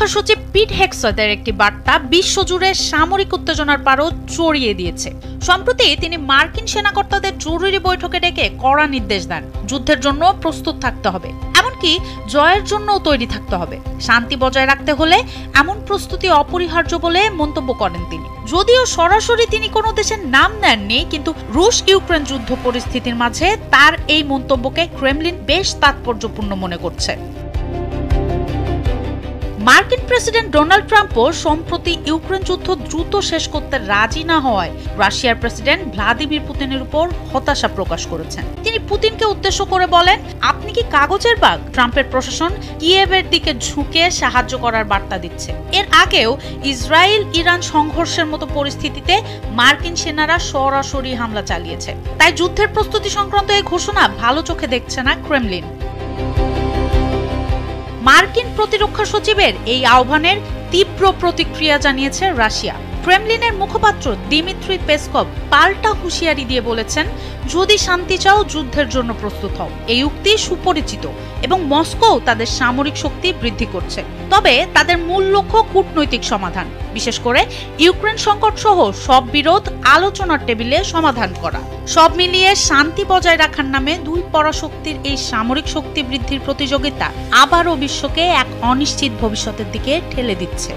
প্রতিরক্ষা সচিব পিট হেগসেথের একটি বার্তা বিশ্বজুড়ে সামরিক উত্তেজনার পারও চড়িয়ে দিয়েছে। সম্প্রতি তিনি মার্কিন সেনাকর্তাদের জরুরি বৈঠকে ডেকে কড়া নির্দেশ দেন, যুদ্ধের জন্য প্রস্তুত থাকতে হবে, এমনকি জয়ের জন্যও তৈরি থাকতে হবে। শান্তি বজায় রাখতে হলে এমন প্রস্তুতি অপরিহার্য বলে মন্তব্য করেন তিনি। যদিও সরাসরি তিনি কোনো দেশের নাম নেননি, কিন্তু রুশ ইউক্রেন যুদ্ধ পরিস্থিতির মাঝে তার এই মন্তব্যকে ক্রেমলিন বেশ তাৎপর্যপূর্ণ মনে করছে। মার্কিন প্রেসিডেন্ট ডোনাল্ড ট্রাম্পও সম্প্রতি ইউক্রেন যুদ্ধ দ্রুত শেষ করতে রাজি না হওয়ায় রাশিয়ার প্রেসিডেন্ট ভ্লাদিমির পুতিনের উপর হতাশা প্রকাশ করেছেন। তিনি পুতিনকে উদ্দেশ্য করে বলেন, আপনি কি কাগজের বাঘ? ট্রাম্পের প্রশাসন কিয়েভের দিকে ঝুঁকে সাহায্য করার বার্তা দিচ্ছে। এর আগেও ইসরায়েল ইরান সংঘর্ষের মতো পরিস্থিতিতে মার্কিন সেনারা সরাসরি হামলা চালিয়েছে। তাই যুদ্ধের প্রস্তুতি সংক্রান্ত এই ঘোষণা ভালো চোখে দেখছে না ক্রেমলিন। মার্কিন প্রতিরক্ষা সচিবের এই আহ্বানের তীব্র প্রতিক্রিয়া জানিয়েছে রাশিয়া। ক্রেমলিনের মুখপাত্র দিমিত্রি পেসকভ পাল্টা হুঁশিয়ারি দিয়ে বলেছেন, যদি শান্তি চাও যুদ্ধের জন্য প্রস্তুত হও। এই উক্তি সুপরিচিত এবং মস্কো তাদের সামরিক শক্তি বৃদ্ধি করছে, তবে তাদের মূল লক্ষ্য কূটনৈতিক সমাধান, বিশেষ করে ইউক্রেন সংকট সহ সব বিরোধ আলোচনার টেবিলে সমাধান করা। সব মিলিয়ে শান্তি বজায় রাখার নামে দুই পরাশক্তির এই সামরিক শক্তি বৃদ্ধির প্রতিযোগিতা আবারও বিশ্বকে এক অনিশ্চিত ভবিষ্যতের দিকে ঠেলে দিচ্ছে।